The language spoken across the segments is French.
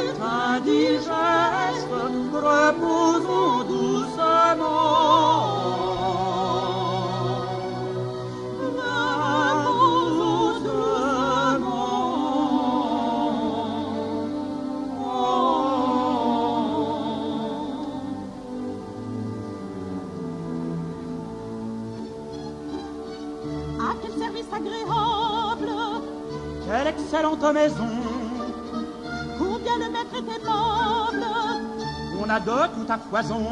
est indigeste, reposons doucement. Agréable, quelle excellente maison, combien le maître est aimable, on a de tout à foison,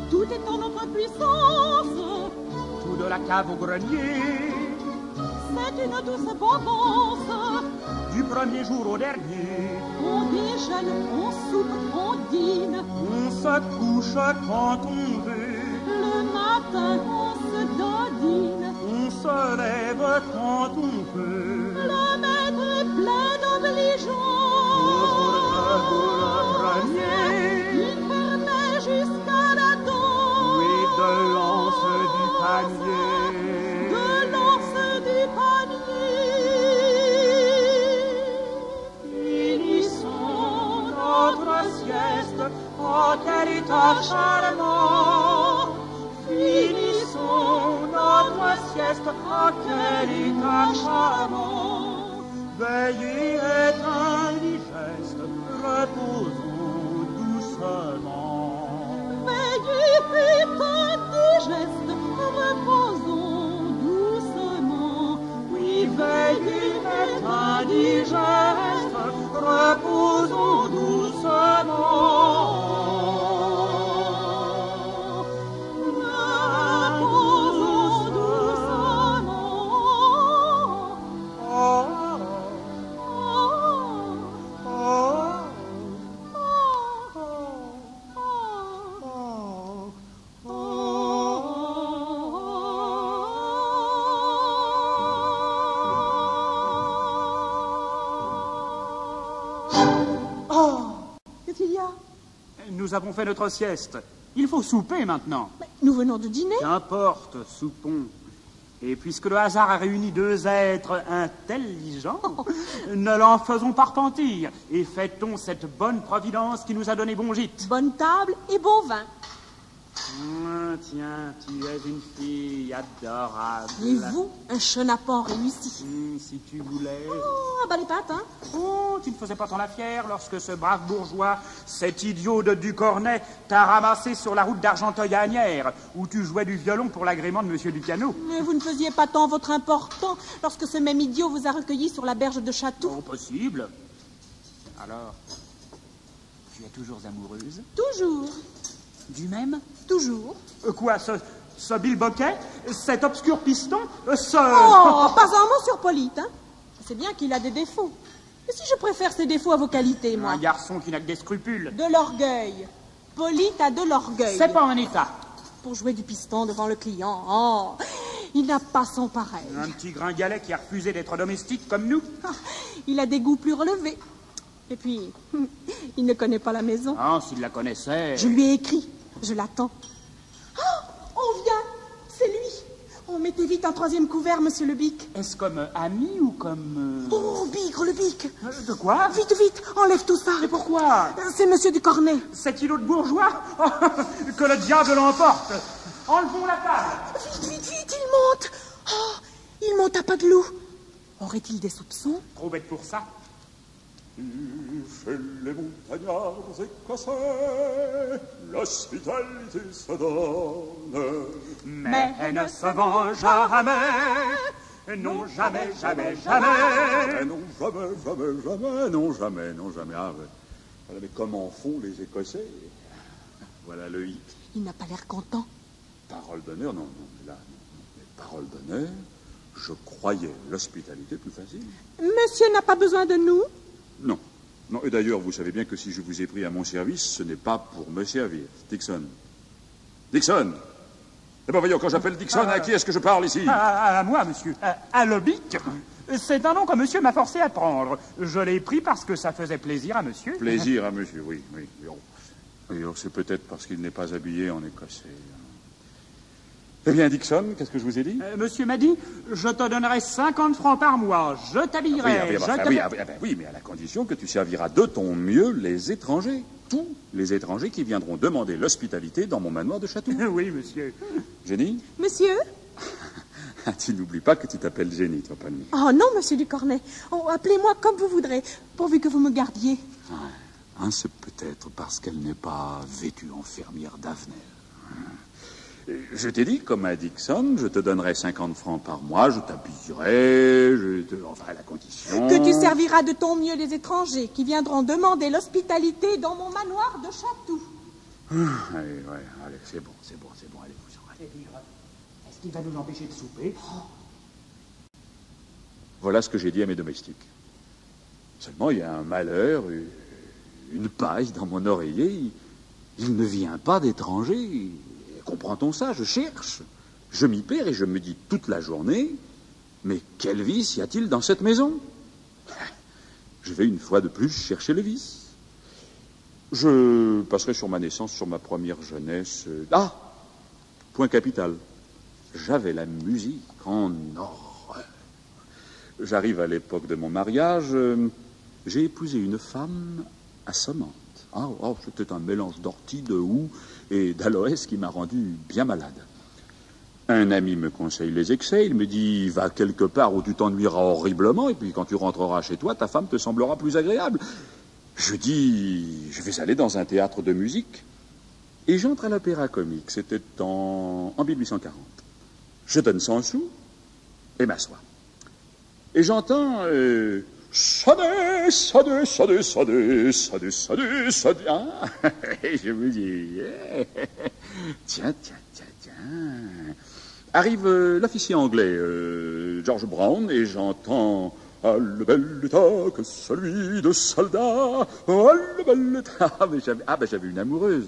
tout est en notre puissance, tout de la cave au grenier, c'est une douce abondance, du premier jour au dernier, on déjeune, on soupe, on dîne, on se couche quand on veut, le matin on se dodine, on se lève quand on peut. Le maître est plein d'obligeants. Toujours le grenier. Il permet jusqu'à la dent. Oui, de l'anse du panier. De l'anse du panier. Finissons notre sieste. Oh, quel état charmant. Finissons notre sieste, oh quel état charmant. Veillez est indigeste, reposons doucement. Veillez est indigeste, reposons doucement. Oui, veillez est indigeste, reposons doucement. Nous avons fait notre sieste. Il faut souper maintenant. Mais nous venons de dîner. Qu'importe, soupons. Et puisque le hasard a réuni deux êtres intelligents, ne l'en faisons pas repentir et fêtons cette bonne providence qui nous a donné bon gîte. Bonne table et bon vin. Tiens, tu es une fille adorable. Et vous, un chenapan réussi. Si tu voulais... Oh, ah bah les pattes, hein. Oh, tu ne faisais pas ton affaire lorsque ce brave bourgeois, cet idiot de Ducornet, t'a ramassé sur la route d'Argenteuil à Agnières, où tu jouais du violon pour l'agrément de Monsieur Ducano. Mais vous ne faisiez pas tant votre important lorsque ce même idiot vous a recueilli sur la berge de Château. Oh, possible. Alors, tu es toujours amoureuse? Toujours. Du même? Toujours. Quoi, ce bilboquet? Cet obscur piston? Oh, pas un mot sur Polyte, hein. C'est bien qu'il a des défauts. Mais si je préfère ses défauts à vos qualités, moi. Un garçon qui n'a que des scrupules. De l'orgueil. Polyte a de l'orgueil. C'est pas un état. Pour jouer du piston devant le client. Oh, il n'a pas son pareil. Un petit gringalet qui a refusé d'être domestique comme nous. Il a des goûts plus relevés. Et puis, il ne connaît pas la maison. Ah, s'il la connaissait... Je lui ai écrit. Je l'attends. Oh, on vient. C'est lui. Oh, mettez vite un troisième couvert, monsieur le Bic. Est-ce comme ami ou comme... Oh, Bigre, le Bic. De quoi? Vite, vite, enlève tout ça. Mais pourquoi? C'est monsieur Ducornet. Cet îlot de bourgeois? Oh, que le diable l'emporte. Enlevons la table. Vite, vite, vite, il monte. Oh, il monte à pas de loup. Aurait-il des soupçons? Trop bête pour ça. Chez les montagnards écossais, l'hospitalité se donne. Mais elle ne se vend jamais. Non, jamais, jamais, jamais. Non, jamais, jamais, jamais. Non, jamais, non, jamais. Ah, voilà, mais comment font les Écossais? Voilà le hic. Il n'a pas l'air content. Parole d'honneur, non, non, là, non. Mais parole d'honneur, je croyais l'hospitalité plus facile. Monsieur n'a pas besoin de nous? Non. Non, et d'ailleurs, vous savez bien que si je vous ai pris à mon service, ce n'est pas pour me servir. Dixon. Dixon! Eh bien, voyons, quand j'appelle Dixon, à qui est-ce que je parle ici? À moi, monsieur. À Lobic. C'est un nom que monsieur m'a forcé à prendre. Je l'ai pris parce que ça faisait plaisir à monsieur. Plaisir à monsieur, oui, oui. Et c'est peut-être parce qu'il n'est pas habillé en écossais. Eh bien, Dixon, qu'est-ce que je vous ai dit? Monsieur m'a dit, je te donnerai 50 francs par mois, je t'habillerai, oui, mais à la condition que tu serviras de ton mieux les étrangers. Tous les étrangers qui viendront demander l'hospitalité dans mon manoir de Chatou. Oui, monsieur. Jenny? Monsieur? Tu n'oublies pas que tu t'appelles Jenny, toi, pas de Oh non, monsieur Ducornet. Oh, appelez-moi comme vous voudrez, pourvu que vous me gardiez. C'est peut-être parce qu'elle n'est pas vêtue en fermière d'Avenel. Je t'ai dit, comme à Dixon, je te donnerai 50 francs par mois, je t'habillerai, enfin, à la condition... Que tu serviras de ton mieux les étrangers qui viendront demander l'hospitalité dans mon manoir de Chatou. Allez, c'est bon, allez, vous en allez. Est-ce qu'il va nous empêcher de souper? Voilà ce que j'ai dit à mes domestiques. Seulement, il y a un malheur, une paille dans mon oreiller. Il ne vient pas d'étranger. Comprend-on ça? Je cherche. Je m'y perds et je me dis toute la journée, mais quel vice y a-t-il dans cette maison? Je vais une fois de plus chercher le vice. Je passerai sur ma naissance, sur ma première jeunesse. Point capital. J'avais la musique en horreur. J'arrive à l'époque de mon mariage. J'ai épousé une femme assommante. C'était un mélange d'ortie, de houx et d'aloès qui m'a rendu bien malade. Un ami me conseille les excès. Il me dit, va quelque part où tu t'ennuieras horriblement et puis quand tu rentreras chez toi, ta femme te semblera plus agréable. Je dis, je vais aller dans un théâtre de musique. Et j'entre à l'Opéra Comique. C'était en 1840. Je donne 100 sous et m'assois. Et j'entends... Sonner, sonner, sonner, sonner, sonner, sonner, sonner. Et je me dis, tiens. Arrive l'officier anglais, George Brown, et j'entends, le bel état que celui de soldat, le bel état. J'avais une amoureuse.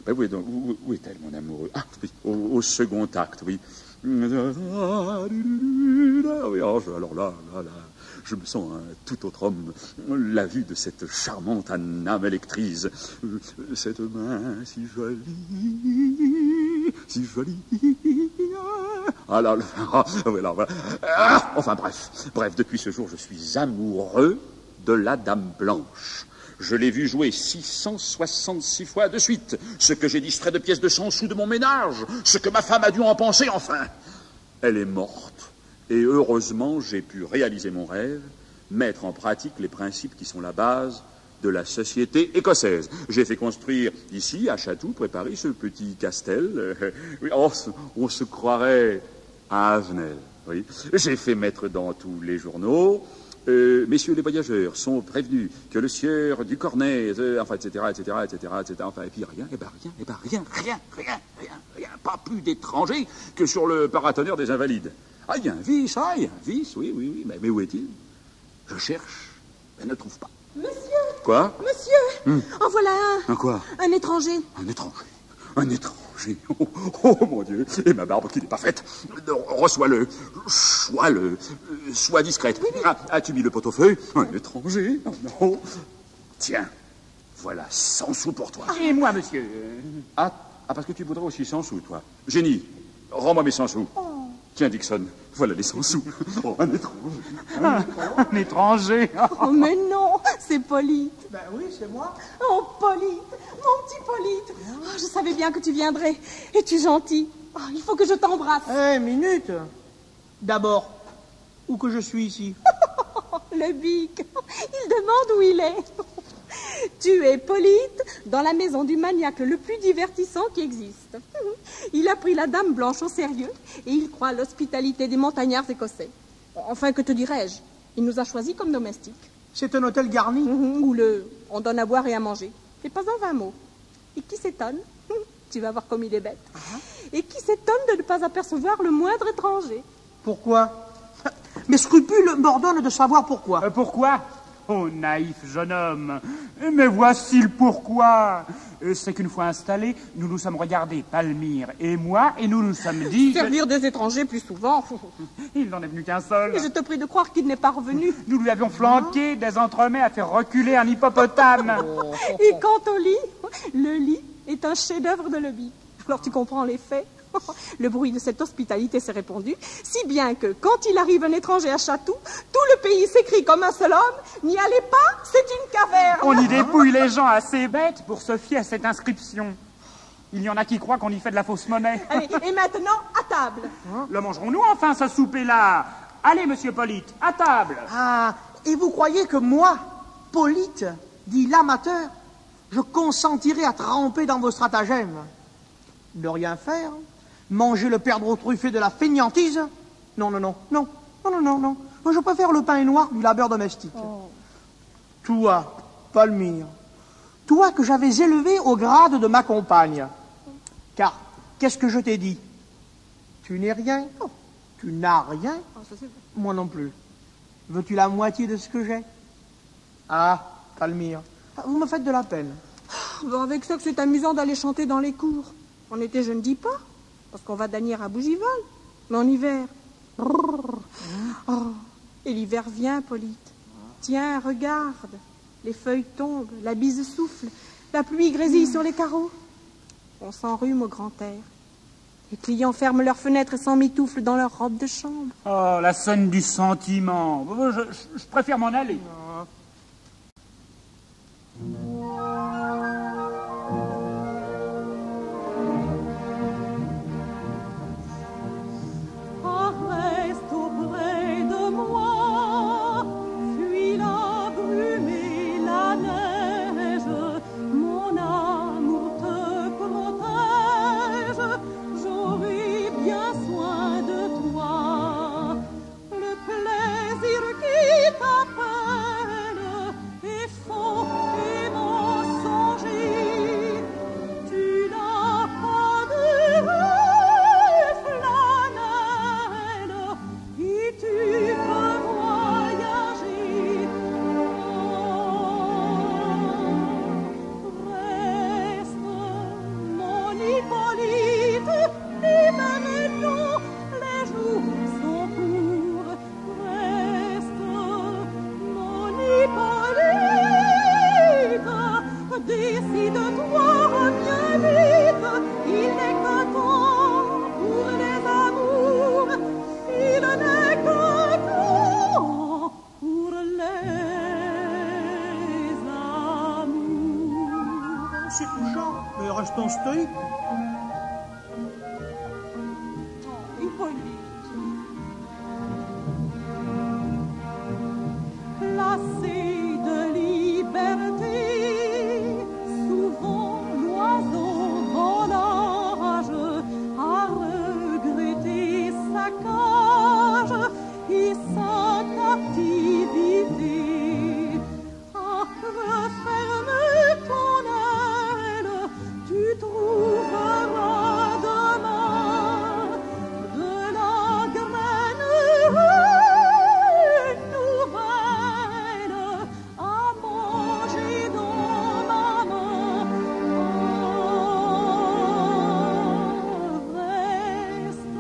Oui, donc, où est-elle, mon amoureux? Oui, au second acte, oui. Alors là, je me sens un tout autre homme. La vue de cette charmante âme électrise, cette main si jolie. Enfin bref, depuis ce jour, je suis amoureux de la Dame Blanche. Je l'ai vue jouer 666 fois de suite, ce que j'ai distrait de pièces de 100 sous de mon ménage, ce que ma femme a dû en penser, enfin. Elle est morte. Et heureusement, j'ai pu réaliser mon rêve, mettre en pratique les principes qui sont la base de la société écossaise. J'ai fait construire ici, à Chatou, près Paris, ce petit castel. On se croirait à Avenel. Oui. J'ai fait mettre dans tous les journaux, messieurs les voyageurs sont prévenus que le sieur du Cornet, etc., enfin, et puis rien, pas plus d'étrangers que sur le paratonnerre des Invalides. Il y a un vice, oui, mais où est-il? Je cherche, mais ne trouve pas. Monsieur! Quoi? Monsieur! En voilà un. Un quoi? Un étranger. Un étranger. Oh, mon Dieu. Et ma barbe qui n'est pas faite. Reçois-le. Sois discrète. Oui. As-tu mis le pot-au-feu? Un étranger? Oh non. Tiens, voilà 100 sous pour toi. Et moi, monsieur? Parce que tu voudrais aussi 100 sous, toi. Jenny, rends-moi mes 100 sous. Tiens, Dixon, voilà les 100 sous. Un étranger. Un étranger. Oh, mais non, c'est Polyte. Ben oui, c'est moi. Oh, Polyte, mon petit Polyte. Je savais bien que tu viendrais. Es-tu gentil? Il faut que je t'embrasse. Minute. D'abord, où que je suis ici? Le bic. Il demande où il est. Tu es Polyte dans la maison du maniaque le plus divertissant qui existe. Il a pris la Dame Blanche au sérieux et il croit à l'hospitalité des montagnards écossais. Enfin, que te dirais-je? Il nous a choisis comme domestiques. C'est un hôtel garni? Où on donne à boire et à manger. Et pas en 20 mots. Et qui s'étonne? Tu vas voir comme il est bête. Et qui s'étonne de ne pas apercevoir le moindre étranger. Pourquoi? Mes scrupules m'ordonnent de savoir pourquoi. Pourquoi? Oh, naïf jeune homme. Mais voici le pourquoi. C'est qu'une fois installés, nous nous sommes regardés, Palmyre et moi, et nous nous sommes dit... Servir des étrangers plus souvent. Il n'en est venu qu'un seul. Et je te prie de croire qu'il n'est pas revenu. Nous lui avions flanqué des entremets à faire reculer un hippopotame. Et quant au lit, le lit est un chef-d'œuvre de Lebic. Alors tu comprends les faits? Le bruit de cette hospitalité s'est répandu, si bien que, quand il arrive un étranger à Chatou, tout le pays s'écrie comme un seul homme, « N'y allez pas, c'est une caverne !» On y dépouille les gens assez bêtes pour se fier à cette inscription. Il y en a qui croient qu'on y fait de la fausse monnaie. Allez, et maintenant, à table. Le mangerons-nous enfin, ce souper-là? Allez, monsieur Polyte, à table. Ah, et vous croyez que moi, Polyte, dit l'amateur, je consentirai à tremper dans vos stratagèmes? De rien faire? Manger le perdreau truffé de la fainéantise? Non, non, non, non, non, non, non, non. Moi, je préfère le pain noir du labeur domestique. Oh. Toi, Palmyre, toi que j'avais élevé au grade de ma compagne. Car, qu'est-ce que je t'ai dit? Tu n'es rien? Oh. Tu n'as rien? Oh, ça, c'est vrai. Moi non plus. Veux-tu la moitié de ce que j'ai? Ah, Palmyre, vous me faites de la peine. Bon, avec ça que c'est amusant d'aller chanter dans les cours. En été, je ne dis pas, parce qu'on va d'Anières à Bougival. Mais en hiver... Oh, et l'hiver vient, Polyte. Tiens, regarde. Les feuilles tombent, la bise souffle, la pluie grésille sur les carreaux. On s'enrhume au grand air. Les clients ferment leurs fenêtres et s'emmitouflent dans leurs robes de chambre. Oh, la scène du sentiment. Je préfère m'en aller. Reste auprès de moi, fuis la brume et la neige, mon amour te protège, j'aurai bien soin de toi. Le plaisir qui t'appelle est faux et mensonger, tu n'as pas de flanelle et tu peux voyager. Reste mon Hippolyte, et maintenant les jours sont courts. Reste mon Hippolyte, décide-toi bien vite, il n'est qu'un temps pour les amours, il n'est qu'un temps pour les amours. C'est touchant, mais restons stoïques. Hippolyte, lassé de liberté, souvent l'oiseau volage a regretté sa cage et sa captivité. Ah, referme ton aile, tu trouveras demain de la graine nouvelle à manger dans ma main. Reste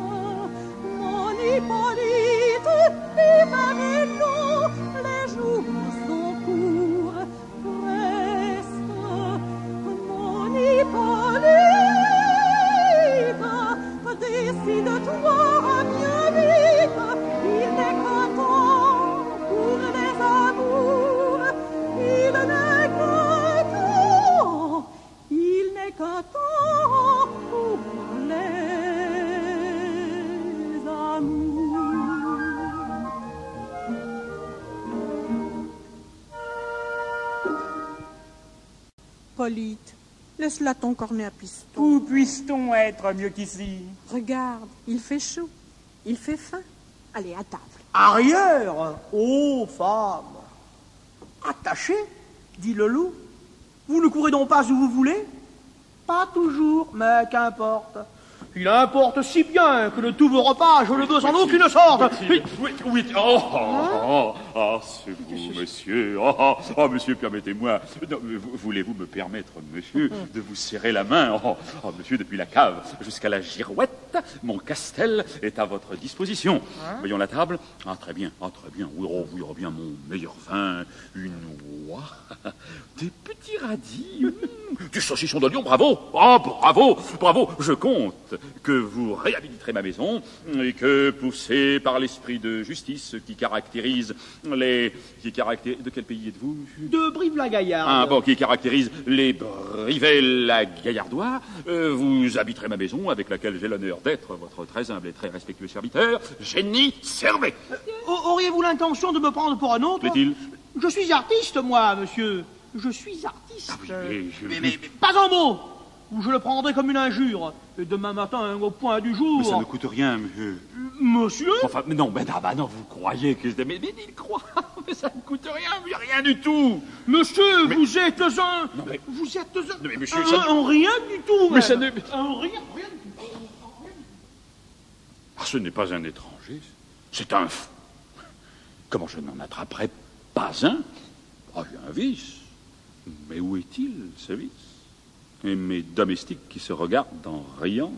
mon Hippolyte, et maintenant les jours sont courts. Reste mon Hippolyte, décide-toi bien vite, il n'est qu'un temps pour les amours, il n'est qu'un temps, il n'est qu'un temps pour les amours. Polyte, laisse là ton cornet à piston. Où puisse-t-on être mieux qu'ici? Regarde, il fait chaud, il fait faim. Allez, à table. Arrière, ô femme! Attachez, dit le loup. Vous ne courez donc pas où vous voulez? Pas toujours, mais qu'importe. Il importe si bien que de tous vos repas, je ne veux en aucune sorte. Oui. C'est vous, monsieur. Monsieur, permettez-moi. Non, voulez-vous me permettre, monsieur, de vous serrer la main? Monsieur, depuis la cave jusqu'à la girouette, mon castel est à votre disposition. Voyons la table. Très bien. Oui, bien mon meilleur vin, une oie, des petits radis, du saucisson d'oignon, bravo. Bravo, je compte. que vous réhabiliterez ma maison et que, poussé par l'esprit de justice qui caractérise les... De quel pays êtes-vous? De Brive-la-Gaillarde. Ah bon, qui caractérise les Brivet-la-Gaillardois, vous habiterez ma maison avec laquelle j'ai l'honneur d'être votre très humble et très respectueux serviteur, Génie Servet. Auriez-vous l'intention de me prendre pour un autre? Plaît-il? Je suis artiste, moi, monsieur. Je suis artiste. Ah oui, Mais pas un mot, ou je le prendrai comme une injure. Et demain matin, au point du jour... Mais ça ne coûte rien, monsieur. Monsieur? Enfin, mais non, vous croyez que... Mais il croit, mais ça ne coûte rien du tout. Monsieur, mais... vous êtes un... Non, mais... Vous êtes un... Non, mais monsieur, ça... Un rien du tout, mais ça ne... Un rien du tout. Ah, ce n'est pas un étranger, c'est un fou. Comment je n'en attraperai pas un? Ah, il y a un vice. Mais où est-il, ce vice? Et mes domestiques qui se regardent en riant.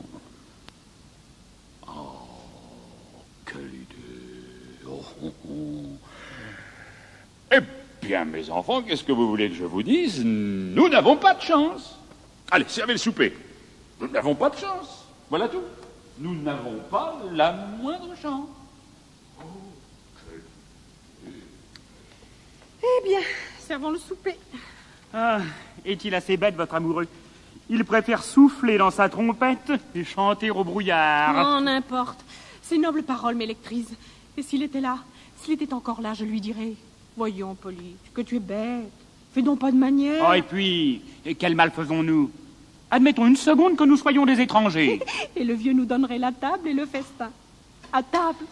Oh, quelle idée. Eh bien, mes enfants, qu'est-ce que vous voulez que je vous dise? Nous n'avons pas de chance. Allez, servez le souper. Nous n'avons pas de chance. Voilà tout. Nous n'avons pas la moindre chance. Eh bien, servons le souper. Ah, est-il assez bête, votre amoureux? Il préfère souffler dans sa trompette et chanter au brouillard. Non, n'importe. Ces nobles paroles m'électrisent. Et s'il était là, s'il était encore là, je lui dirais... Voyons, Polly, que tu es bête. Fais donc pas de manière. Oh, et puis, quel mal faisons-nous? Admettons une seconde que nous soyons des étrangers. Et le vieux nous donnerait la table et le festin. À table.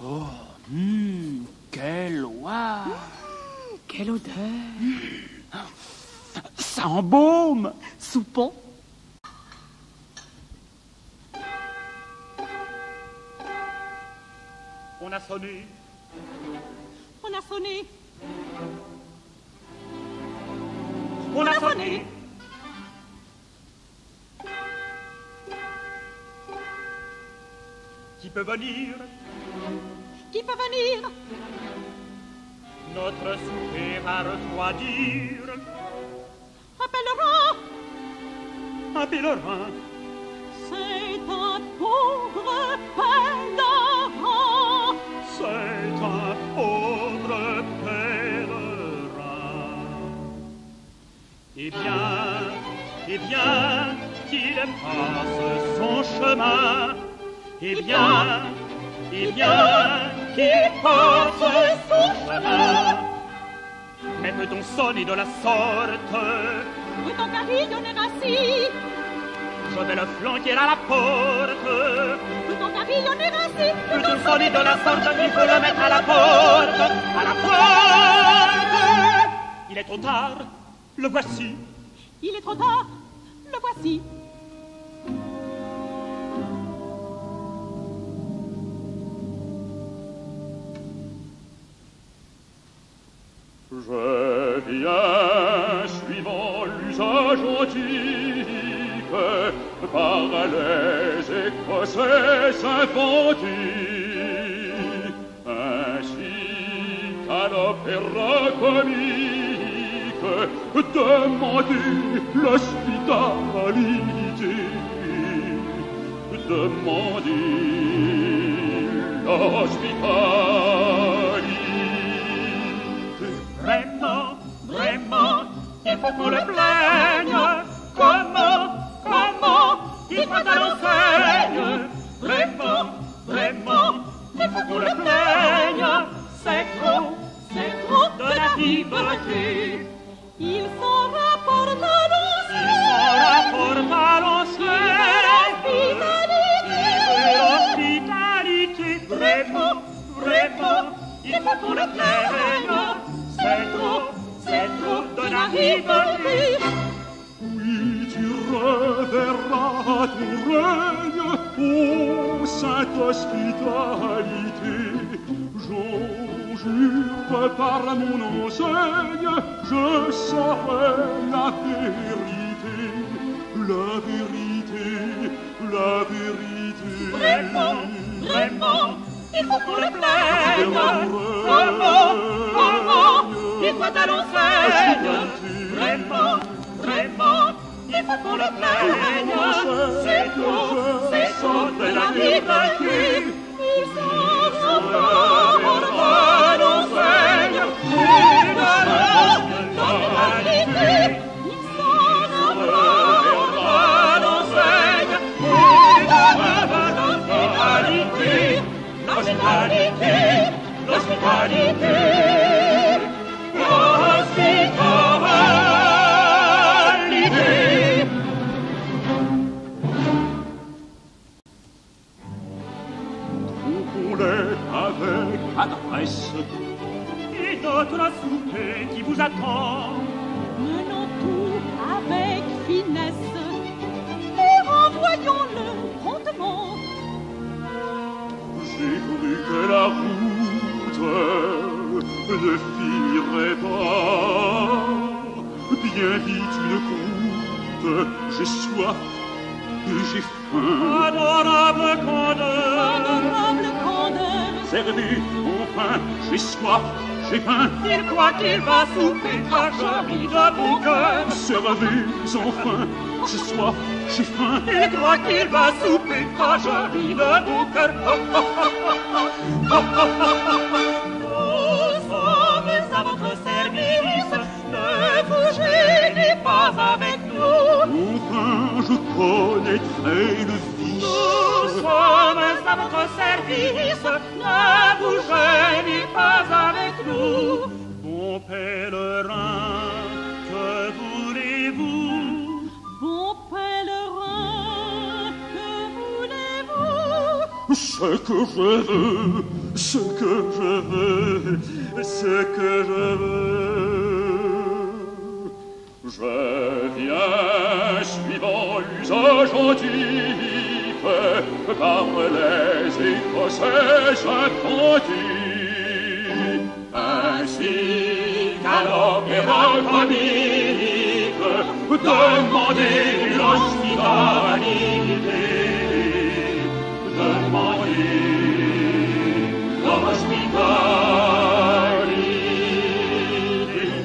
Oh, quelle oie. Quelle odeur. Ça embaume. Soupons. On a sonné. On a sonné. On a sonné. Qui peut venir? Qui peut venir? Notre souper à refroidir. Un pèlerin. Un pèlerin. C'est un pauvre pèlerin. C'est un pauvre pèlerin. Eh bien, qu'il passe son chemin. Eh bien, qu'il passe son chemin. Mais peut-on sonner de la sorte? Peut-on carillonner ainsi? Je vais le flanquer à la porte. Peut-on carillonner ainsi? Peut-on sonner de la sorte? Il faut le mettre à la porte. À la porte. Il est trop tard. Le voici. Il est trop tard. Le voici. Je viens, suivant l'usage antique, par les Écossais sympathiques, ainsi qu'à l'opéra comique, demandez l'hospitalité, demandez l'hospitalité. Vraiment, il faut qu'on le plaigne. Comment, il faut à l'enseigne. Vraiment, il faut qu'on le plaigne. C'est trop de la vivauté. Il s'en rapporte à l'hospitalité. Vraiment, il faut qu'on le plaigne. C'est trop de la vivauté. Oui, tu reverras ton règne, ô sainte hospitalité. J'en jure par mon enseigne, je saurai la vérité, la vérité, la vérité. Vraiment, il faut qu'on le plaigne. Comment, il faut à l'enseigne. Vraiment, il qu'il faut qu'on le plaigne. C'est chaud de la vie vaincue. Ils sont encore en droit d'enseigne. Et de l'hospitalité. Ils sont encore en droit d'enseigne. Et de l'hospitalité. L'hospitalité. L'hospitalité. Avec adresse et notre souper qui vous attend. Menons tout avec finesse et renvoyons-le promptement. J'ai cru que la route ne finirait pas. Bien vite une croûte, j'ai soif et j'ai faim. Adorable candeur, servi, enfin, j'ai soif, j'ai faim. Il croit qu'il va souper, tracherie de bon cœur. Servi, enfin, j'ai soif, j'ai faim. Il croit qu'il va souper, tracherie de bon cœur. Nous sommes à votre service, ne vous gênez pas avec nous. Enfin, je connaîtrai le vice. Nous sommes à votre service, ne vous gênez pas avec nous. Bon pèlerin, que voulez-vous? Bon pèlerin, que voulez-vous? Ce que je veux, ce que je veux, ce que je veux. Je viens suivant l'usage antique par les Écossais attentifs, ainsi qu'à l'homme héroïque, demandez l'hospitalité, demandez l'hospitalité.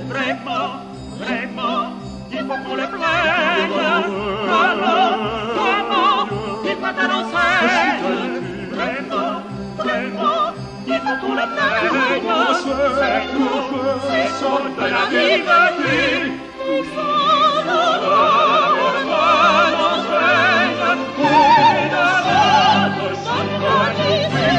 Vraiment, vraiment, il faut qu'on le plaigne. Comment, il faut qu'on l'enseigne. Vraiment, vraiment, il faut qu'on le plaigne. C'est tout, c'est chaud de la vie vaincue. Ils sont encore en droit d'enseigne. Et de notre socialité.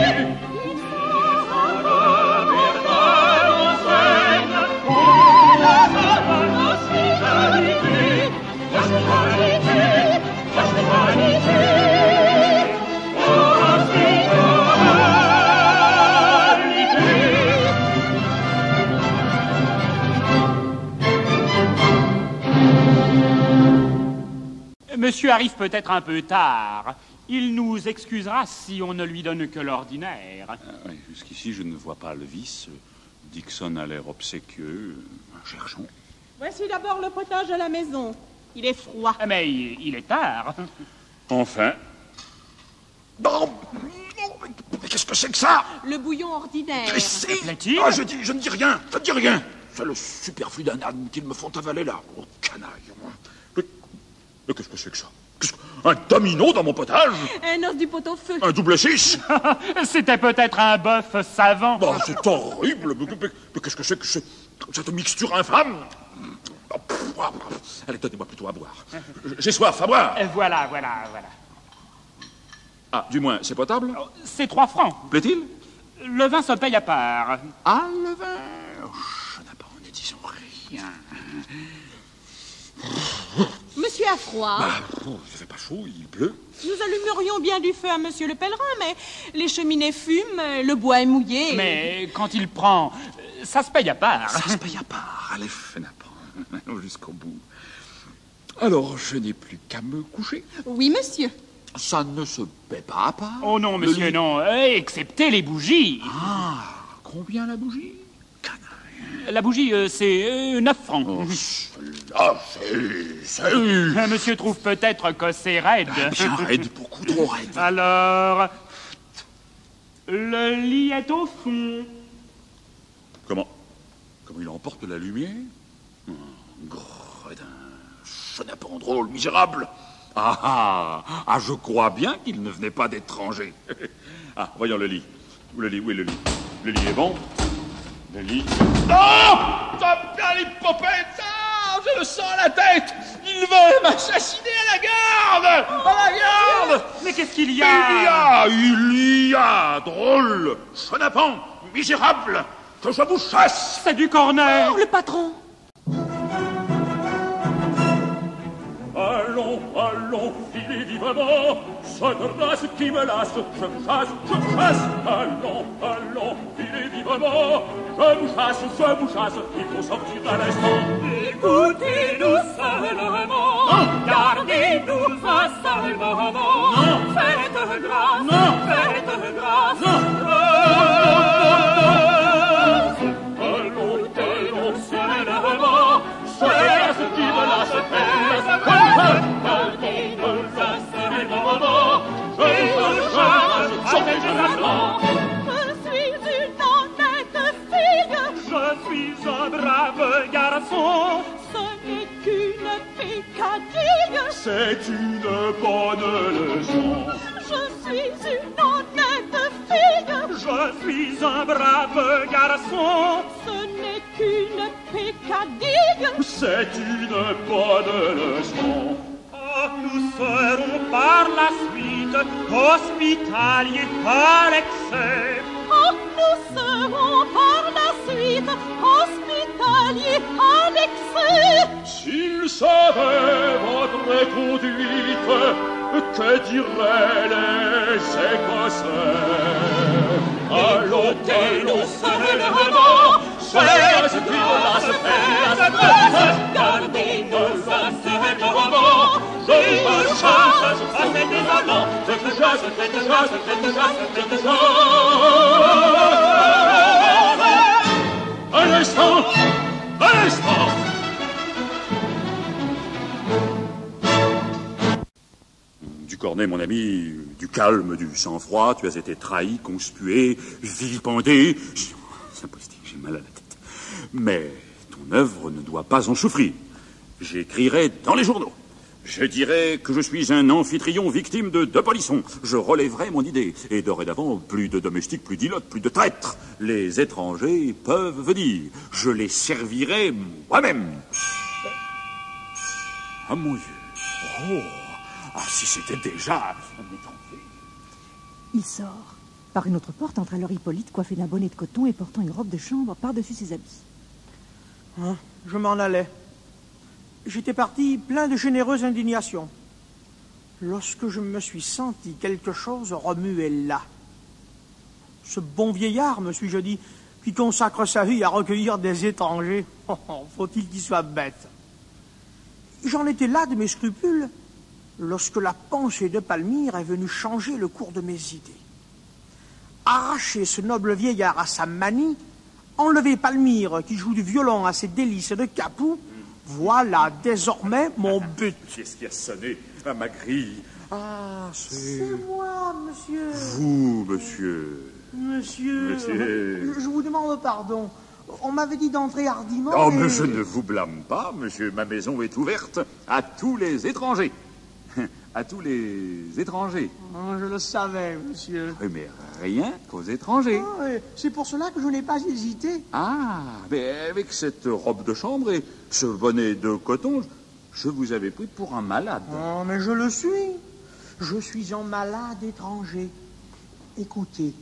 Ils sont encore en droit d'enseigne. Et de notre hospitalité. Hospitalité, hospitalité. Monsieur arrive peut-être un peu tard. Il nous excusera si on ne lui donne que l'ordinaire. Oui, jusqu'ici, je ne vois pas le vice. Dixon a l'air obséquieux. Cherchons. Voici d'abord le potage de la maison. Il est froid. Mais il est tard. Enfin. Non, mais qu'est-ce que c'est que ça? Le bouillon ordinaire. Plaît-il? Ah, je ne dis rien, je ne dis rien. C'est le superflu d'un âne qu'ils me font avaler là. Oh, canaille. Mais qu'est-ce que c'est que ça? Un domino dans mon potage? Un os du pot-au-feu. Un double 6? C'était peut-être un bœuf savant. Oh, c'est horrible. Mais qu'est-ce que c'est que cette mixture infâme? Oh, allez, donnez-moi plutôt à boire. J'ai soif, à boire. Voilà. Ah, du moins, c'est potable? C'est 3 francs. Plaît-il? Le vin se paye à part. Ah, le vin? Oh, je n'ai pas en disons rien. Monsieur a froid. Ça fait pas chaud, il pleut. Nous allumerions bien du feu à monsieur le pèlerin, mais les cheminées fument, le bois est mouillé. Mais quand il prend, ça se paye à part. Ça se paye à part. Allez, Fenapin, jusqu'au bout. Alors, je n'ai plus qu'à me coucher. Oui, monsieur. Ça ne se paie pas à part. Oh non, monsieur, non. Excepté les bougies. Ah, combien la bougie? La bougie, c'est 9 francs. Oh, là, c'est... Monsieur trouve peut-être que c'est raide. Bien raide, beaucoup trop raide. Alors, le lit est au fond. Comment il emporte la lumière? Gredin, chenapan drôle, misérable. Ah, je crois bien qu'il ne venait pas d'étranger. Ah, voyons le lit. Le lit, où est le lit? Le lit est bon? Le lit... Oh! T'as bien l'hypopète! Ah, je le sens à la tête! Il veut m'assassiner à la garde! À la garde! Mais qu'est-ce qu'il y a? Il y a, drôle, chenapan, misérable, que je vous chasse! C'est du cornet! Oh, le patron! Allons, allons, filez vivement, cette race qui me lasse, je vous chasse, allons, allons, filez vivement, je vous chasse, il faut sortir à l'instant. Écoutez-nous seulement, gardez-nous un seul moment, faites grâce, allons, seulement, cette race qui me lasse, je suis un brave garçon, ce n'est qu'une peccadille, c'est une bonne leçon. Je suis une honnête fille, je suis un brave garçon, ce n'est qu'une peccadille, c'est une bonne leçon. Oh, nous serons par la suite hospitaliers à l'excès. Oh, nous serons par la suite hospitaliers à l'excès. S'ils savaient votre conduite, que diraient les Écossais? À l'hôtel, on serait vraiment, c'est ce qui va se faire. Gardez-nous un seul moment, je vous chasse, c'est désolant, je te chasse. Un instant. Du cornet, mon ami, du calme, du sang-froid, tu as été trahi, conspué, vilipendé. C'est impossible, j'ai mal à la tête. Mais ton œuvre ne doit pas en souffrir. J'écrirai dans les journaux. Je dirai que je suis un amphitryon victime de deux polissons. Je relèverai mon idée. Et dorénavant, plus de domestiques, plus d'ilotes, plus de traîtres. Les étrangers peuvent venir. Je les servirai moi-même. Ah, mon Dieu. Oh. Ah, si c'était déjà un étranger. Il sort. Par une autre porte entre alors Hippolyte, coiffé d'un bonnet de coton et portant une robe de chambre par-dessus ses habits. Hein, je m'en allais. J'étais parti plein de généreuse indignation. Lorsque je me suis senti quelque chose remuer là. Ce bon vieillard, me suis-je dit, qui consacre sa vie à recueillir des étrangers, faut-il qu'il soit bête. J'en étais là de mes scrupules, lorsque la pensée de Palmyre est venue changer le cours de mes idées. Arracher ce noble vieillard à sa manie, enlever Palmyre qui joue du violon à ses délices de Capoue, voilà désormais mon but. Qu'est-ce qui a sonné à ma grille? Ah, c'est moi, monsieur. Vous, monsieur. Monsieur. Je vous demande pardon. On m'avait dit d'entrer hardiment. Oh, mais je ne vous blâme pas, monsieur. Ma maison est ouverte à tous les étrangers. À tous les étrangers. Oh, je le savais, monsieur. Oui, mais rien qu'aux étrangers. Oh, c'est pour cela que je n'ai pas hésité. Ah, mais avec cette robe de chambre et ce bonnet de coton, je vous avais pris pour un malade. Oh, mais je le suis. Je suis un malade étranger. Écoutez.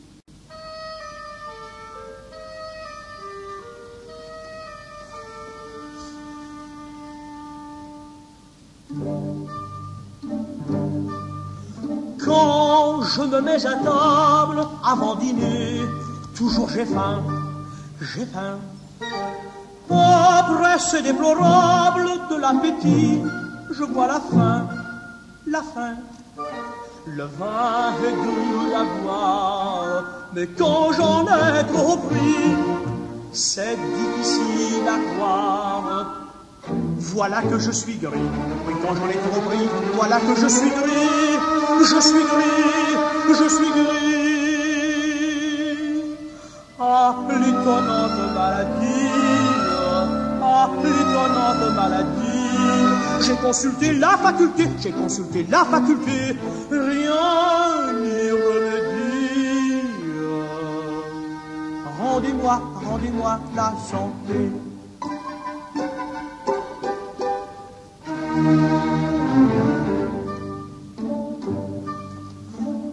Quand je me mets à table avant dîner, toujours j'ai faim. Après c'est déplorable de l'appétit, je vois la faim. Le vin est doux à boire, mais quand j'en ai trop pris, c'est difficile à croire. Voilà que je suis gris, oui, quand j'en ai trop pris, voilà que je suis gris. Ah, l'étonnante maladie, Ah, l'étonnante maladie. J'ai consulté la faculté, rien n'y remédie. Rendez-moi la santé.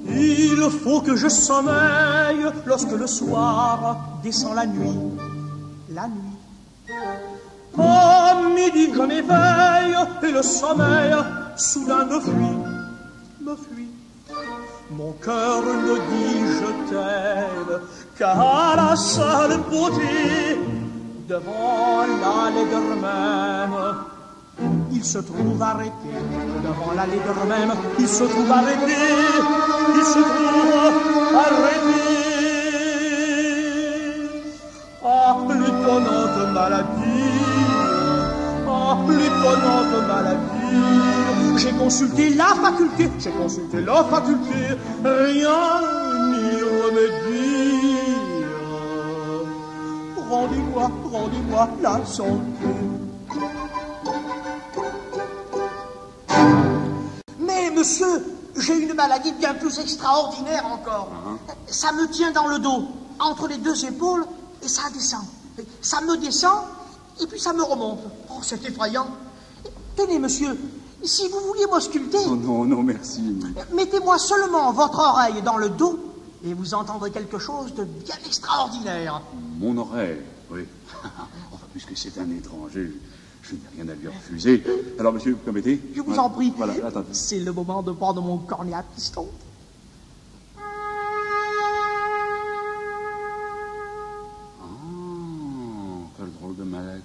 Il faut que je sommeille lorsque le soir descend la nuit. À midi je m'éveille et le sommeil soudain me fuit. Mon cœur ne dit je t'aime qu'à la seule beauté. Devant l'allée même, il se trouve arrêté. Devant l'allée même, il se trouve arrêté. Ah, l'étonnante maladie. J'ai consulté la faculté, rien n'y remédie. Rendez-moi la santé. Mais monsieur, j'ai une maladie bien plus extraordinaire encore. Ça me tient dans le dos, entre les deux épaules, et ça descend. Ça me descend, et puis ça me remonte. Oh, c'est effrayant. Tenez, monsieur, si vous vouliez m'ausculter... Oh non, merci. Mettez-moi seulement votre oreille dans le dos, et vous entendrez quelque chose de bien extraordinaire. Mon oreille, oui. Enfin, puisque c'est un étranger, je n'ai rien à lui refuser. Alors, monsieur, vous permettez? Je vous en prie. Voilà, attendez. C'est le moment de prendre mon cornet à piston. Quelle drôle de maladie.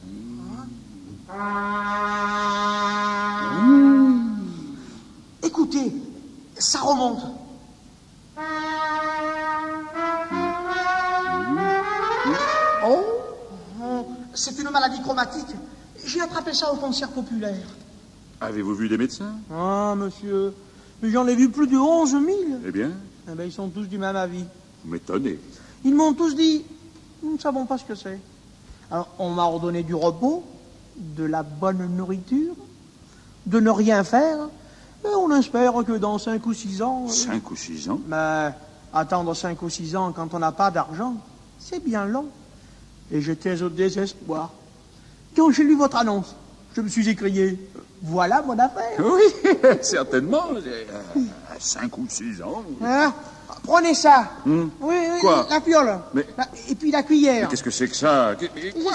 Écoutez, ça remonte. C'est une maladie chromatique. J'ai attrapé ça au concert populaire. Avez-vous vu des médecins? Ah, monsieur, mais j'en ai vu plus de 11 000. Eh bien, Eh ben, ils sont tous du même avis. vous m'étonnez. Ils m'ont tous dit, nous ne savons pas ce que c'est. Alors, on m'a ordonné du repos, de la bonne nourriture, de ne rien faire, et on espère que dans 5 ou 6 ans... 5 ou 6 ans? Mais attendre 5 ou 6 ans quand on n'a pas d'argent, c'est bien long. Et j'étais au désespoir. Quand j'ai lu votre annonce, je me suis écrié, voilà mon affaire. Oui, certainement. 5 ou 6 ans. Hein? Prenez ça. Oui, Quoi? la fiole. Mais- Et puis la cuillère. Qu'est-ce que c'est que ça?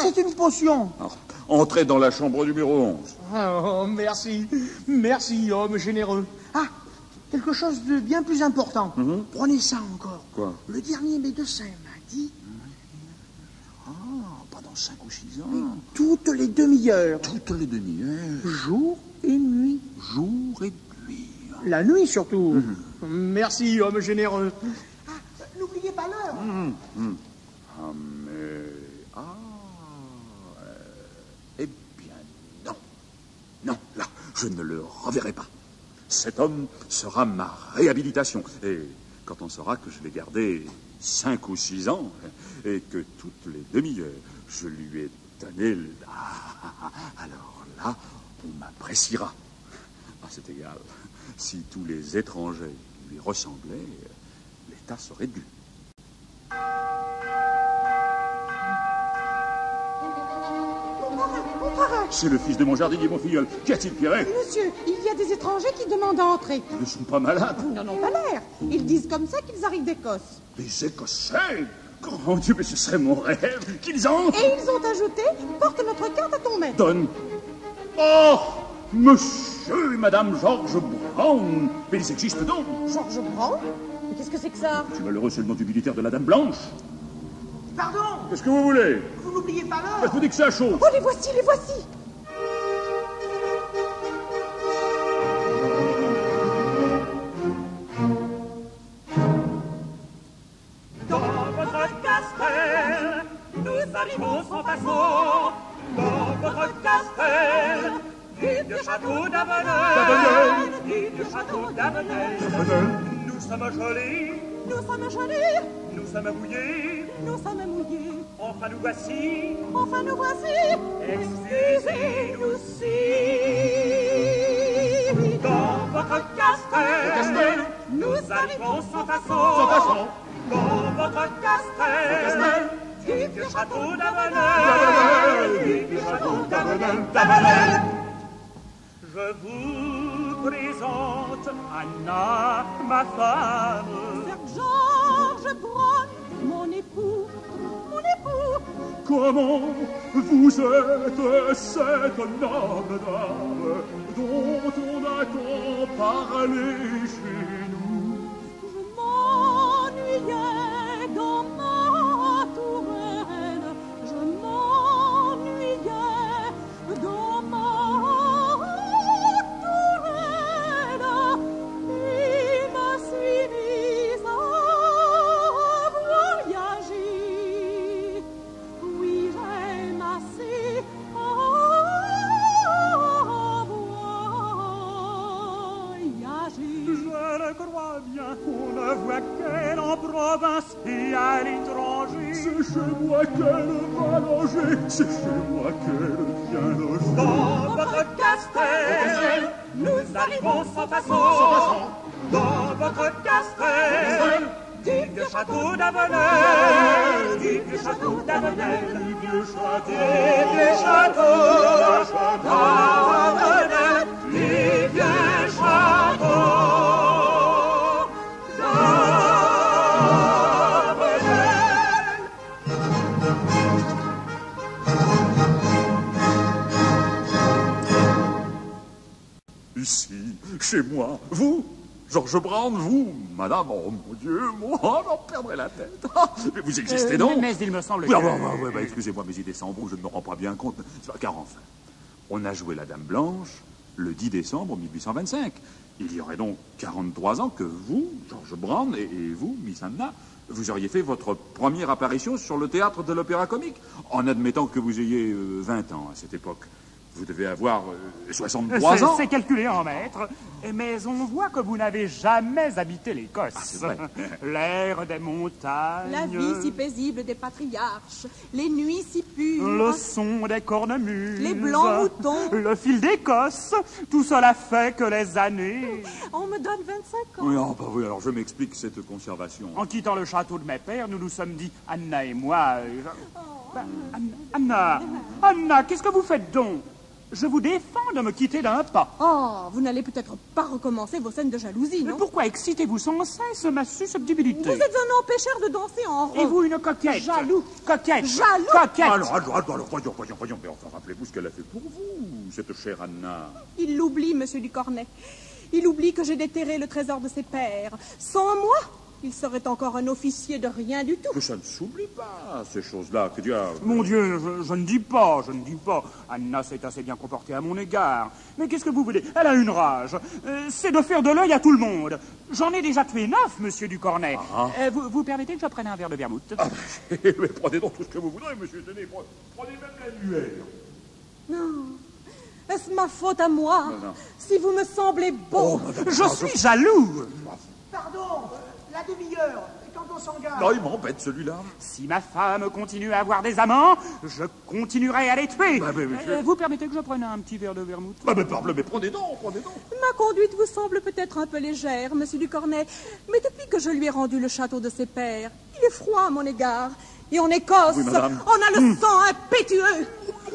C'est une potion. Alors, entrez dans la chambre numéro 11. Oh, merci. Merci, homme généreux. Ah, quelque chose de bien plus important. Prenez ça encore. Quoi? Le dernier médecin m'a dit, Pendant 5 ou 6 ans. toutes les demi-heures, Toutes les demi-heures. jour et nuit. Jour et nuit. La nuit surtout. Merci, homme généreux. Ah, n'oubliez pas l'heure. Ah, mais... eh bien, non. Non, là, je ne le reverrai pas. Cet homme sera ma réhabilitation. Et quand on saura que je l'ai gardé 5 ou 6 ans, et que toutes les demi-heures, je lui ai donné... alors là, on m'appréciera. À cet égard, si tous les étrangers lui ressemblaient, l'État serait dû. C'est le fils de mon jardinier, mon filleul. Qu'y a-t-il, Pierret? Monsieur, il y a des étrangers qui demandent à entrer. Ils ne sont pas malades. Ils n'en ont pas l'air. Ils disent comme ça qu'ils arrivent d'Écosse. Les Écossais? Grand Dieu, mais ce serait mon rêve qu'ils entrent. Et ils ont ajouté, porte notre carte à ton maître. Donne. Oh, monsieur et madame George Brown. Mais ils existent donc. Georges Brown? Mais qu'est-ce que c'est que ça? Tu malheureux, c'est le nom du militaire de la Dame Blanche. Pardon, Qu'est-ce que vous voulez? vous n'oubliez pas Je l'heure. vous dis que c'est à chaud. Oh, les voici, les voici. Dans votre castel, nous arrivons sans façon. Dans votre castel, du vieux château d'Avenel. Du vieux château d'Avenel. Nous sommes jolis, Nous sommes gelés, Nous sommes mouillés, nous sommes mouillés. enfin nous voici. Enfin nous voici. Excusez-nous si. Dans votre castel, nous arrivons sans façon. Dans votre castel, du vieux château d'Avenel. Du vieux château d'Avenel. Je vous présente Anna, ma femme. Sir George Brown, mon époux, mon époux. Comment vous êtes cette noble dame dont on a tant parlé chez nous? Je m'ennuyais dans ma touraine. Je m'ennuyais dans ma touraine. Il me suis mise à voyager. Oui, j'aime assez à voyager. Je le crois bien qu'on ne voit qu'elle en province et à l'étranger. C'est chez moi qu'elle va loger, c'est chez moi qu'elle vient loger. Dans votre castel, nous arrivons sans façon. Dans votre castel, du vieux château d'Avenel. Du vieux château d'Avenel. Du vieux château d'Avenel. Du vieux château d'Avenel. Ici, chez moi, vous, George Brown, vous, madame, oh mon Dieu, moi, j'en perdrai la tête. Ah, mais vous existez donc? Mais il me semble Oui, que... excusez-moi, mes idées sont rouges, je ne me rends pas bien compte. Car enfin, on a joué la Dame Blanche le 10 décembre 1825. Il y aurait donc 43 ans que vous, George Brown, et vous, Miss Anna, vous auriez fait votre première apparition sur le théâtre de l'Opéra Comique, en admettant que vous ayez 20 ans à cette époque. Vous devez avoir 63 ans. C'est calculé en mètres, mais on voit que vous n'avez jamais habité l'Écosse. Ah, c'est vrai. L'air des montagnes, La vie si paisible des patriarches, les nuits si pures, le son des cornemuses, les blancs moutons. le fil d'Écosse, tout cela fait que les années... On me donne 25 ans. Oui, oui, alors je m'explique cette conservation. En quittant le château de mes pères, nous nous sommes dit, Anna et moi... Anna, qu'est-ce que vous faites donc? Je vous défends de me quitter d'un pas. Oh, vous n'allez peut-être pas recommencer vos scènes de jalousie, Mais non? pourquoi excitez-vous sans cesse ma susceptibilité? Vous êtes un empêcheur de danser en rond. Et vous, une coquette? Jaloux. Coquette. Jaloux. Coquette. Alors, voyons, mais enfin, rappelez-vous ce qu'elle a fait pour vous, cette chère Anna. Il l'oublie, monsieur Ducornet. Il oublie que j'ai déterré le trésor de ses pères. Sans moi, il serait encore un officier de rien du tout. Mais ça ne s'oublie pas, ces choses-là, que diable. Mon Dieu, je ne dis pas. Anna s'est assez bien comportée à mon égard. Mais qu'est-ce que vous voulez? Elle a une rage. C'est de faire de l'œil à tout le monde. J'en ai déjà tué 9, monsieur Ducornet. Vous permettez que je prenne un verre de vermouth? Mais prenez donc tout ce que vous voudrez, monsieur. Tenez, prenez même l'annuaire. Non. Est-ce ma faute à moi? Non. Si vous me semblez beau. Je suis jaloux. Pardon, la demi-heure, et quand on s'engage. Non, il m'embête, celui-là. Si ma femme continue à avoir des amants, je continuerai à les tuer. Bah, mais monsieur- Vous permettez que je prenne un petit verre de vermouth? Mais prenez donc. Ma conduite vous semble peut-être un peu légère, monsieur Ducornet, mais depuis que je lui ai rendu le château de ses pères, il est froid à mon égard. Et en Écosse, Oui, madame. on a le sang impétueux.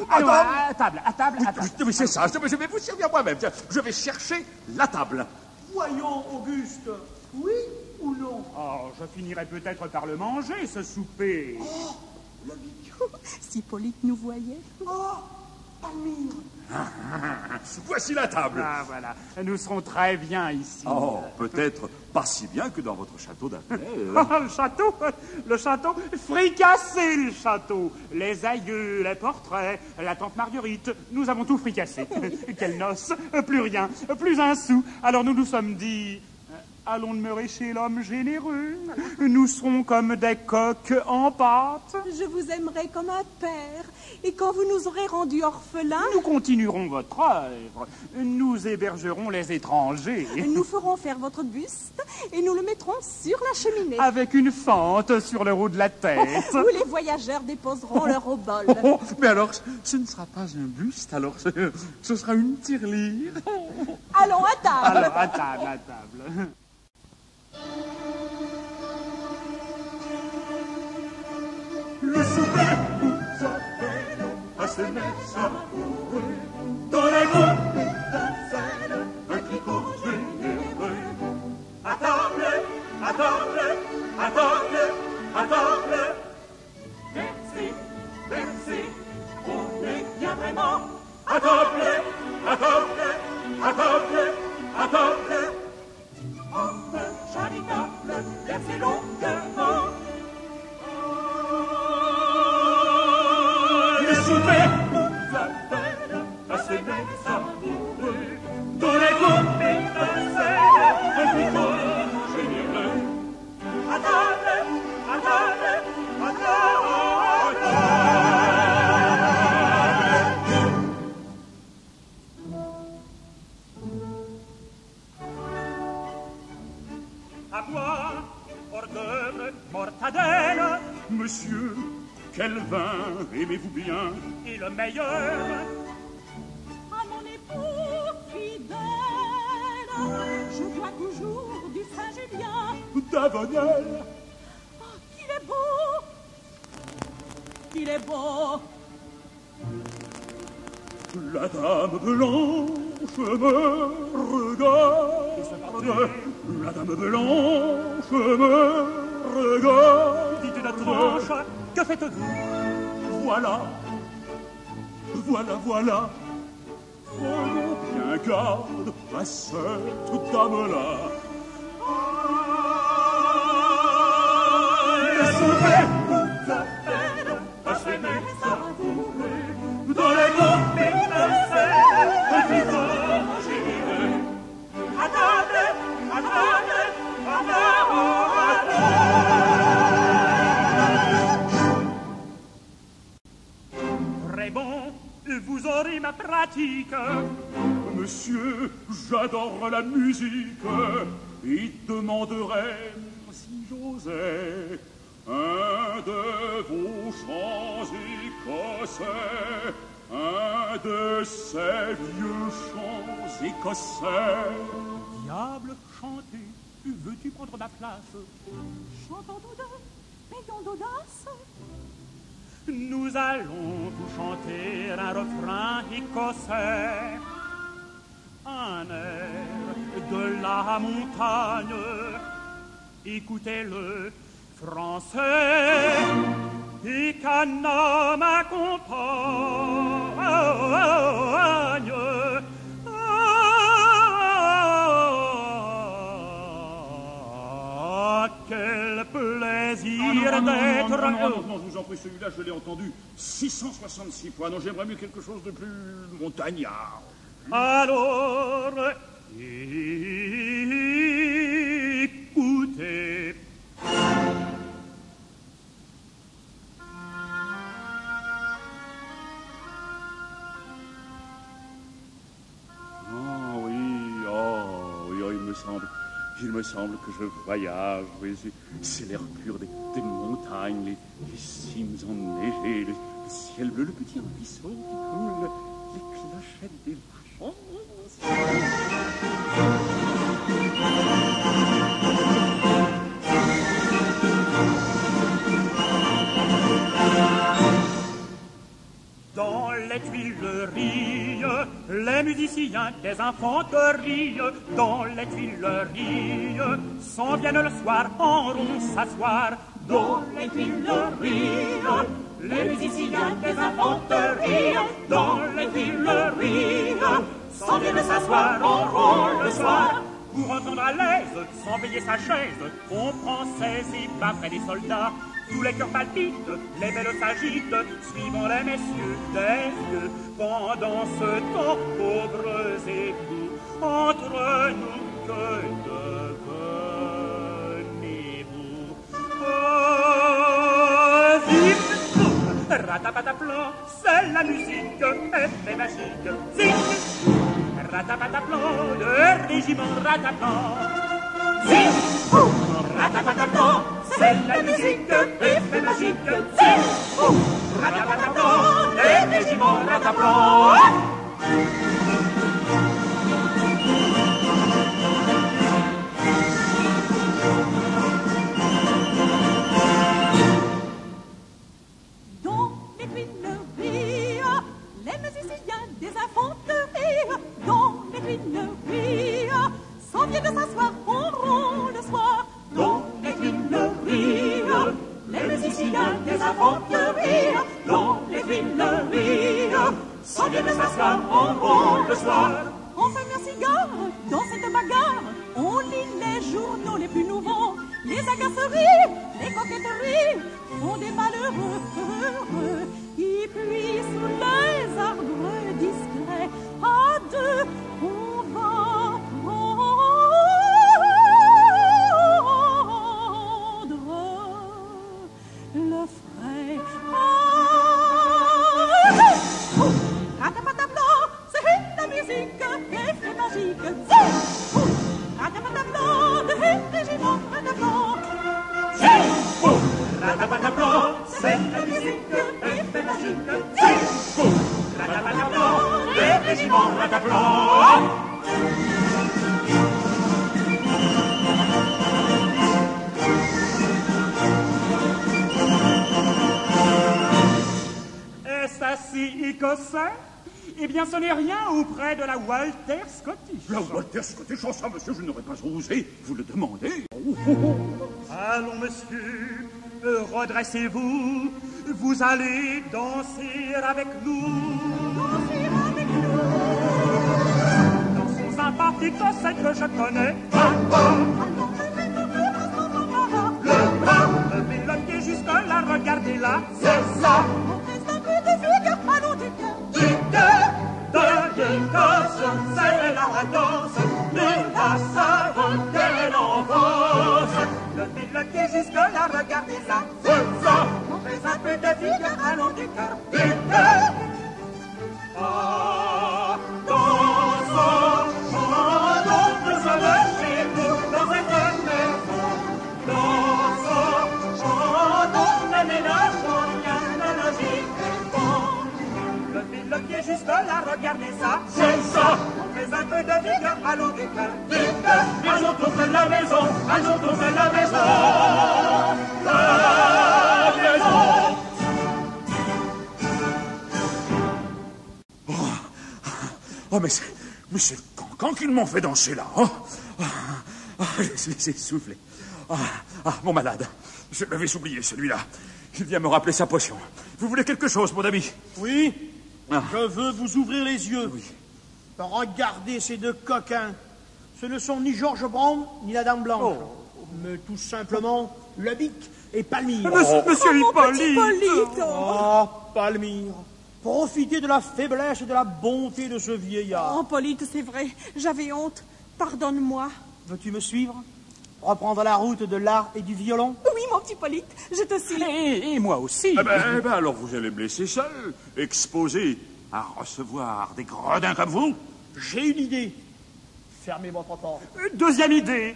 Allons, Attends. à table. Oui, c'est ça, je vais vous servir moi-même. Tiens, je vais chercher la table. Voyons, Auguste, oui ou non? Oh, je finirai peut-être par le manger, ce souper. Si Polyte nous voyait. Oh, Palmyre. Voici la table. Ah, voilà. Nous serons très bien ici. Oh, peut-être pas si bien que dans votre château d'Avenel. Le château, fricassé le château. Les aïeux, les portraits, la tante Marguerite, nous avons tout fricassé. Quelle noce, plus rien, plus un sou. Alors nous nous sommes dit, allons demeurer chez l'homme généreux. Nous serons comme des coqs en pâte. Je vous aimerai comme un père. Et quand vous nous aurez rendus orphelins, Nous continuerons votre œuvre. Nous hébergerons les étrangers. nous ferons faire votre buste et nous le mettrons sur la cheminée. Avec une fente sur le haut de la tête. Où les voyageurs déposeront leur obol. Oh, mais alors, ce ne sera pas un buste, alors ce sera une tirelire. Allons à table. Alors, à table, à table. Le souper vous appelle à se mettre amoureux. Dans les groupes d'étincelles, un cliquot généreux. À table, à table, à table, à table. Merci, merci, on est bien vraiment. À table, à table, à table, à table. Homme charitable, merci longuement. Le souper vous appelle à se mettre amoureux. Dans les groupes d'étincelles, un cliquot généreux. À table, à table, à table, à table. À boire, hors d'œuvre, mortadelle. Monsieur, quel vin aimez-vous bien? Et le meilleur? À mon époux fidèle, je bois toujours du Saint-Julien. D'Avenel. Oh, qu'il est beau! Qu'il est beau! La dame blanche me regarde. La dame blanche me regarde. Dites notre tranche, que faites-vous? Voilà, voilà, voilà. Prenons bien garde à cette dame-là. Le souper vous appelle à se mettre amoureux. Dans les groupes d'étincelles, un cliquot généreux. À table, à table, à table, à table. Très bon, vous aurez ma pratique. Monsieur, j'adore la musique et demanderais, si j'osais, un de vos chants écossais, un de ces vieux chants écossais. Diable, chanter, veux-tu prendre ma place? Chantons tous deux, payons d'audace. Nous allons vous chanter un refrain écossais, un air de la montagne. Écoutez-le, français, et qu'un homme accompagne. Ah, quel plaisir d'être heureux. Non, je vous en prie, celui-là, je l'ai entendu 666 fois. Non, j'aimerais mieux quelque chose de plus montagnard. Alors, écoutez. Il me semble que je voyage. Oui, c'est l'air pur des montagnes, les cimes enneigées, le ciel bleu, le petit ruisseau qui coule, les clochettes des vaches. Dans les Tuileries, les musiciens des infanteries, dans les Tuileries, s'en viennent le soir en rond s'asseoir. Dans les Tuileries, les musiciens des infanteries, dans les Tuileries, s'en viennent s'asseoir en rond le soir. Pour entendre à l'aise, sans payer sa chaise, on prend ses pas près des soldats. Tous les cœurs palpitent, les belles s'agitent, suivant les messieurs des yeux. Pendant ce temps, pauvres époux, entre nous que de zip, boum, ratapataplan, c'est la musique, effet magique, zip, ratapataplan, le régiment rataplan, zip, boum, ratapataplan, c'est la musique, effet magique, zip, boum, ratapataplan, le régiment rataplan. Les musiciens des infanteries, dans les tuileries, s'en viennent s'asseoir en rond le soir. Dans les tuileries, les musiciens des infanteries, dans les tuileries, s'en viennent s'asseoir en rond le soir. On fume un cigare dans cette bagarre, on lit les journaux les plus nouveaux, les agaceries, les coquetteries font des malheureux heureux. Et puis sous les arbres discrets, à deux, on va prendre le frais. Ratapatablan, c'est la musique, effet magique. Ratapatablan, le régiment rataplan. Ratapataplan, c'est la musique, effet magique, zip, boum, ratapataplan, le régiment rataplan. Est-ce assez écossais? Eh bien, ce n'est rien auprès de la Walter Scottish. La Walter Scottish, oh ça, monsieur, je n'aurais pas osé vous le demander. Allons, monsieur, redressez-vous, vous allez danser avec nous. Danser avec nous. Dansons sympathique celle que je connais. Le bras, levez le pied jusque là, regardez-la, c'est ça. On reste un peu de vigueur, allons du cœur. Du cœur de l'Écosse, c'est la danse de la Sainte enfance. Levez le pied jusque là, regardez ça, c'est ça. On fait un peu de vigueur, allons du cœur. Du cœur. Ah, dansons, chantons, nous sommes chez nous, dans cette maison. Dansons, chantons, ne ménageons rien, ne nos levez le pied jusque là, regardez ça, c'est ça. On fait un peu de vigueur, allons du cœur, du cœur. Allons tous de la maison, allons tous de la maison. La maison. Oh, mais c'est quand qu'ils m'ont fait danser là, hein? Laissez souffler. Mon malade, je m'avais oublié celui-là. Il vient me rappeler sa potion. Vous voulez quelque chose, mon ami? Oui, je veux vous ouvrir les yeux. Oui. Regardez ces deux coquins. Ce ne sont ni George Brown, ni la Dame Blanche. Mais tout simplement le Bic et Palmyre. Monsieur Hippolyte. Oh, Palmyre. Profitez de la faiblesse et de la bonté de ce vieillard. Oh, Polyte, c'est vrai, j'avais honte. Pardonne-moi. Veux-tu me suivre? Reprendre la route de l'art et du violon? Oui, mon petit Polyte, je te suis. Et moi aussi. Eh ben, alors vous allez me laisser seul, exposé à recevoir des gredins comme vous? J'ai une idée. Fermez votre porte. Deuxième idée,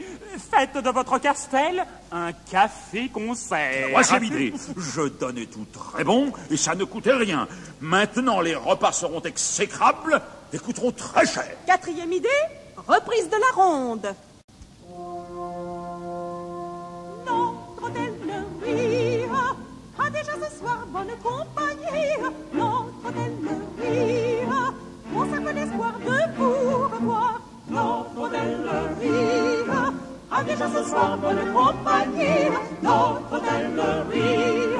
faites de votre castel un café-concert. Troisième idée, je donnais tout très bon et ça ne coûtait rien. Maintenant, les repas seront exécrables et coûteront très cher. Quatrième idée, reprise de la ronde. Notre hôtellerie a déjà ce soir bonne compagnie. Notre hôtellerie conserve l'espoir de vous revoir. Notre hôtellerie a déjà ce soir bonne compagnie. Notre hôtellerie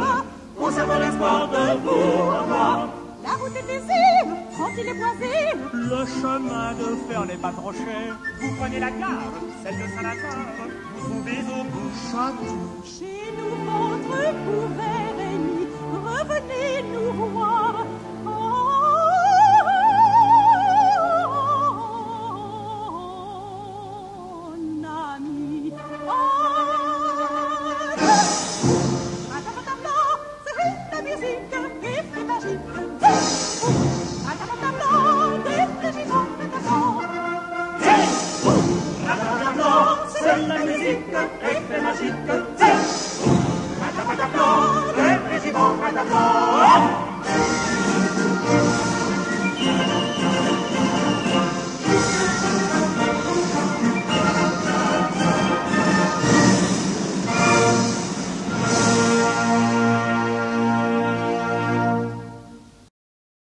conserve l'espoir de vous revoir. La route est aisée, tranquille et boisée. Le chemin de fer n'est pas trop cher. Vous prenez la gare, celle de Saint-Lazare. Vous trouvez au bout château. Chez nous, votre couvert est mis. Revenez nous voir. La taverne, c'est la musique, effet magique,